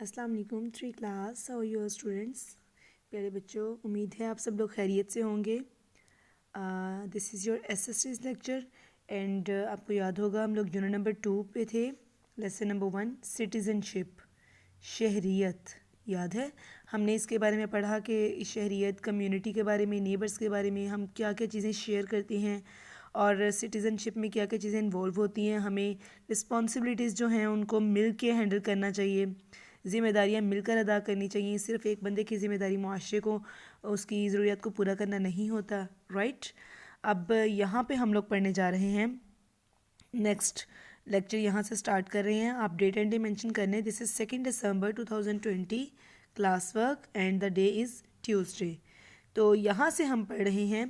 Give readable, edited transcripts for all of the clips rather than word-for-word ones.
अस्सलाम वालेकुम three class how your students. प्यारे बच्चों, उम्मीद है आप सब लोग खैरियत से होंगे। This is your SSTs lecture and आपको याद होगा हम लोग यूनिट नंबर 2 पे थे। लेसन नंबर 1 सिटीज़नशिप, शहरियत। याद है हमने इसके बारे में पढ़ा कि शहरियत, कम्युनिटी के बारे में, नेबर्स के बारे में हम क्या क्या चीज़ें शेयर करते हैं और सिटीज़नशिप में क्या क्या चीज़ें इन्वॉल्व होती हैं। हमें रिस्पॉन्सिबिलिटीज़ जो हैं उनको मिल के हैंडल करना चाहिए, ज़िम्मेदारियाँ मिलकर अदा करनी चाहिए। सिर्फ एक बंदे की ज़िम्मेदारी मुआशरे को उसकी ज़रूरियात को पूरा करना नहीं होता, राइट। अब यहाँ पे हम लोग पढ़ने जा रहे हैं, नेक्स्ट लेक्चर यहाँ से स्टार्ट कर रहे हैं। आप डेट एंड डे मेंशन करने, this is 2 December 2020, class work and the day is Tuesday. तो यहाँ से हम पढ़ रहे हैं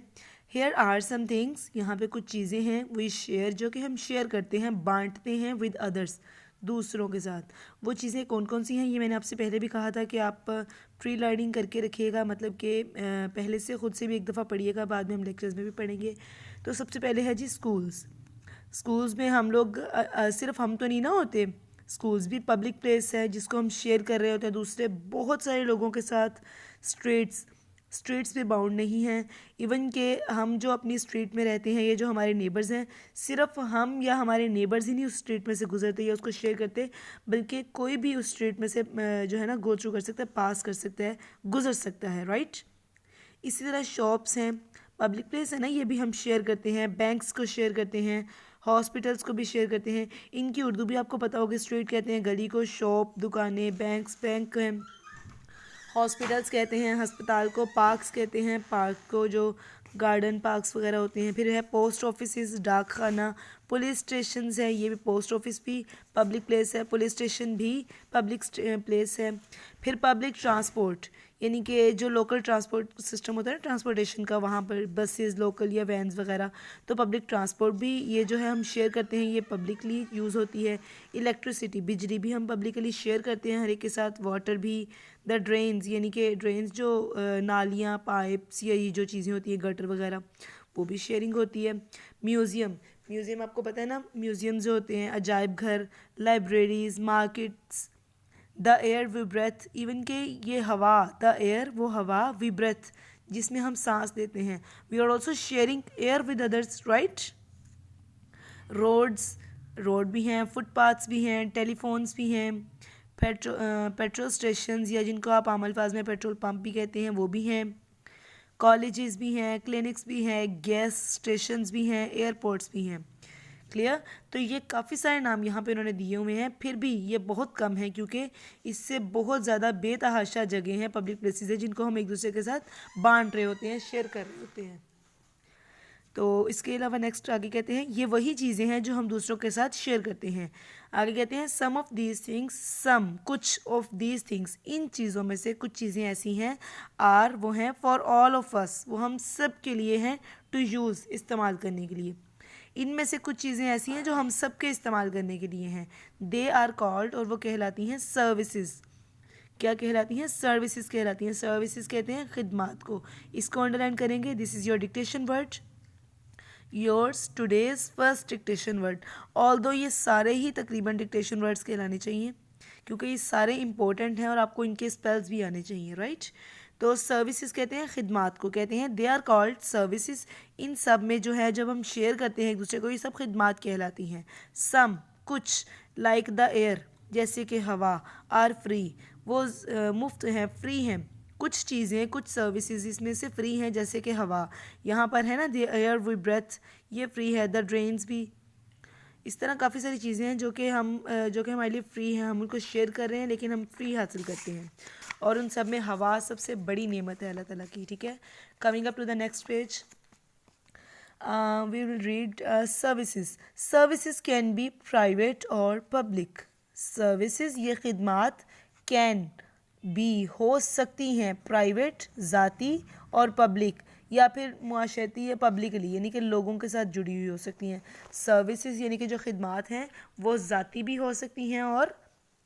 हेयर आर सम थिंग्स। यहाँ पे कुछ चीज़ें हैं वी शेयर, जो कि हम शेयर करते हैं, बांटते हैं विद अदर्स, दूसरों के साथ। वो चीज़ें कौन कौन सी हैं ये मैंने आपसे पहले भी कहा था कि आप प्री लर्निंग करके रखिएगा, मतलब कि पहले से ख़ुद से भी एक दफ़ा पढ़िएगा, बाद में हम लेक्चर्स में भी पढ़ेंगे। तो सबसे पहले है जी स्कूल्स। स्कूल्स में हम लोग सिर्फ हम तो नहीं ना होते, स्कूल्स भी पब्लिक प्लेस है जिसको हम शेयर कर रहे होते हैं दूसरे बहुत सारे लोगों के साथ। स्ट्रीट्स पे बाउंड नहीं हैं। इवन के हम जो अपनी स्ट्रीट में रहते हैं, ये जो हमारे नेबर्स हैं, सिर्फ हम या हमारे नेबर्स ही नहीं उस स्ट्रीट में से गुजरते या उसको शेयर करते, बल्कि कोई भी उस स्ट्रीट में से जो है ना गो थ्रू कर सकता है, पास कर सकता है, गुजर सकता है, राइट। इसी तरह शॉप्स हैं, पब्लिक प्लेस है ना, ये भी हम शेयर करते हैं। बैंक्स को शेयर करते हैं, हॉस्पिटल्स को भी शेयर करते हैं। इनकी उर्दू भी आपको पता होगी, स्ट्रीट कहते हैं गली को, शॉप दुकानें, बैंक हैं, हॉस्पिटल्स कहते हैं अस्पताल को, पार्क्स कहते हैं पार्क को, जो गार्डन पार्क्स वगैरह होते हैं। फिर है पोस्ट ऑफिस, डाक खाना, पुलिस स्टेशन है, ये भी पोस्ट ऑफिस भी पब्लिक प्लेस है, पुलिस स्टेशन भी पब्लिक प्लेस है। फिर पब्लिक ट्रांसपोर्ट, यानी कि जो लोकल ट्रांसपोर्ट सिस्टम होता है ना ट्रांसपोर्टेशन का, वहाँ पर बसेस लोकल या वैन्स वगैरह, तो पब्लिक ट्रांसपोर्ट भी ये जो है हम शेयर करते हैं, ये पब्लिकली यूज़ होती है। इलेक्ट्रिसिटी, बिजली भी हम पब्लिकली शेयर करते हैं हर एक के साथ। वाटर भी, द ड्रेन्स, यानी कि ड्रेन्स जो नालियाँ, पाइप्स या ये जो चीज़ें होती हैं गटर वगैरह, वो भी शेयरिंग होती है। म्यूज़ियम आपको पता है ना, म्यूज़ियम जो होते हैं, अजायब घर, libraries, markets. The air we breathe, even के ये हवा, द एयर वो हवा, वी ब्रेथ जिसमें हम सांस लेते हैं। We are also sharing air with others, right. Road भी हैं, फुटपाथ्स भी हैं, टेलीफोन्स भी हैं, पेट्रोल स्टेशंस या जिनको आप आम अल्फाज में पेट्रोल पंप भी कहते हैं वो भी हैं, कॉलेजेस भी हैं, क्लिनिक्स भी हैं, गैस स्टेशंस भी हैं, एयरपोर्ट्स भी हैं। क्लियर। तो ये काफ़ी सारे नाम यहाँ पे उन्होंने दिए हुए हैं, फिर भी ये बहुत कम है क्योंकि इससे बहुत ज़्यादा बेतहाशा जगह हैं, पब्लिक प्लेसेस है जिनको हम एक दूसरे के साथ बांट रहे होते हैं, शेयर कर रहे होते हैं। तो इसके अलावा नेक्स्ट आगे कहते हैं ये वही चीज़ें हैं जो हम दूसरों के साथ शेयर करते हैं। आगे कहते हैं सम ऑफ दीज थिंग्स, सम कुछ ऑफ दीज थिंग्स, इन चीज़ों में से कुछ चीज़ें ऐसी हैं, आर वो हैं फॉर ऑल ऑफ अस, वो हम सब के लिए हैं, टू यूज़ इस्तेमाल करने के लिए। इनमें से कुछ चीज़ें ऐसी हैं जो हम सब के इस्तेमाल करने के लिए हैं। दे आर कॉल्ड, और वो कहलाती हैं सर्विसेज। क्या कहलाती हैं? सर्विसेज कहलाती हैं। सर्विसेज कहते हैं खिदमात को। इसको अंडरलाइन करेंगे, this is your dictation word, yours today's first dictation word. Although ये सारे ही तकरीबन डिक्टेशन वर्ड्स कहलाने चाहिए क्योंकि ये सारे इंपॉर्टेंट हैं और आपको इनके स्पेल्स भी आने चाहिए, राइट। तो सर्विसेज कहते हैं खिदमात को, कहते हैं दे आर कॉल्ड सर्विसेज। इन सब में जो है जब हम शेयर करते हैं एक दूसरे को, ये सब खिदमात कहलाती हैं। सम कुछ, लाइक द एयर जैसे कि हवा, आर फ्री वो मुफ्त हैं, फ्री हैं। कुछ चीज़ें, कुछ सर्विसेज इसमें से फ्री हैं जैसे कि हवा, यहाँ पर है ना द एयर वी ब्रेथ, ये फ्री है। द ड्रेन्स भी, इस तरह काफ़ी सारी चीज़ें हैं जो कि हमारे लिए फ्री हैं, हम उनको शेयर कर रहे हैं लेकिन हम फ्री हासिल करते हैं। और उन सब में हवा सबसे बड़ी नेमत है अल्लाह ताला की, ठीक है। Coming up to the next page, we will read services can be private और पब्लिक। सर्विसेज ये खिदमात कैन बी हो सकती हैं प्राइवेट ज़ाती और पब्लिक या फिर मुआशरती या पब्लिकली यानी कि लोगों के साथ जुड़ी हुई हो सकती हैं। सर्विसेज यानी कि जो खिदमात हैं वो ज़ाती भी हो सकती हैं और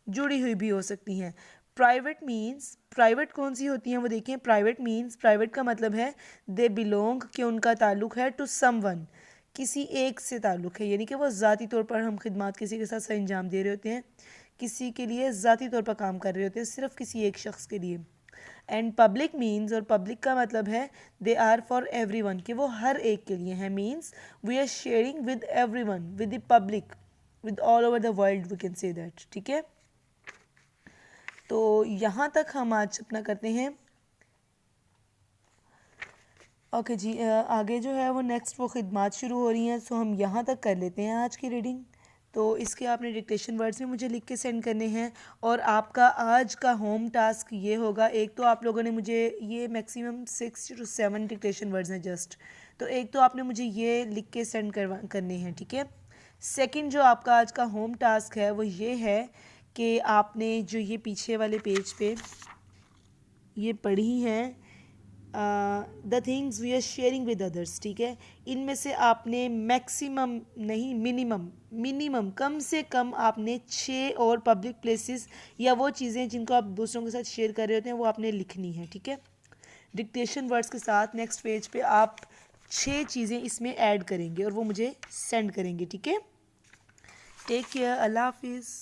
जुड़ी हुई भी हो सकती हैं। प्राइवेट मीन्स, प्राइवेट कौन सी होती हैं वो देखें। प्राइवेट मीन्स, प्राइवेट का मतलब है दे बिलोंग, कि उनका ताल्लुक़ है, टू समवन किसी एक से ताल्लुक़ है, यानी कि वो ज़ाती तौर पर हम खिदमात किसी के साथ सर अंजाम दे रहे होते हैं, किसी के लिए ज़ाती तौर पर काम कर रहे होते हैं, सिर्फ किसी एक शख्स के लिए। एंड पब्लिक मीन्स, और पब्लिक का मतलब है दे आर फॉर एवरीवन, कि वो हर एक के लिए है। Means we are sharing with everyone, with the public, with all over the world, we can say that. ठीक है, तो यहाँ तक हम आज अपना करते हैं। ओके जी, आगे जो है वो नेक्स्ट वो खिदमात शुरू हो रही हैं, सो हम यहाँ तक कर लेते हैं आज की रीडिंग। तो इसके आपने डिक्टेशन वर्ड्स भी मुझे लिख के सेंड करने हैं, और आपका आज का होम टास्क ये होगा, एक तो आप लोगों ने मुझे ये मैक्सिमम 6 to 7 डिक्टेशन वर्ड्स हैं जस्ट, तो एक तो आपने मुझे ये लिख के सेंड करने हैं। ठीक है, सेकंड जो आपका आज का होम टास्क है वो ये है कि आपने जो ये पीछे वाले पेज पे ये पढ़ी हैं the things we are sharing with others, ठीक है, इनमें से आपने मैक्सिमम नहीं मिनिमम कम से कम आपने 6 और पब्लिक प्लेसेस या वो चीज़ें जिनको आप दूसरों के साथ शेयर कर रहे होते हैं वो आपने लिखनी है। ठीक है, डिक्टेशन वर्ड्स के साथ नेक्स्ट पेज पे आप 6 चीज़ें इसमें ऐड करेंगे और वो मुझे सेंड करेंगे। ठीक है, टेक केयर, अल्लाह हाफिज़।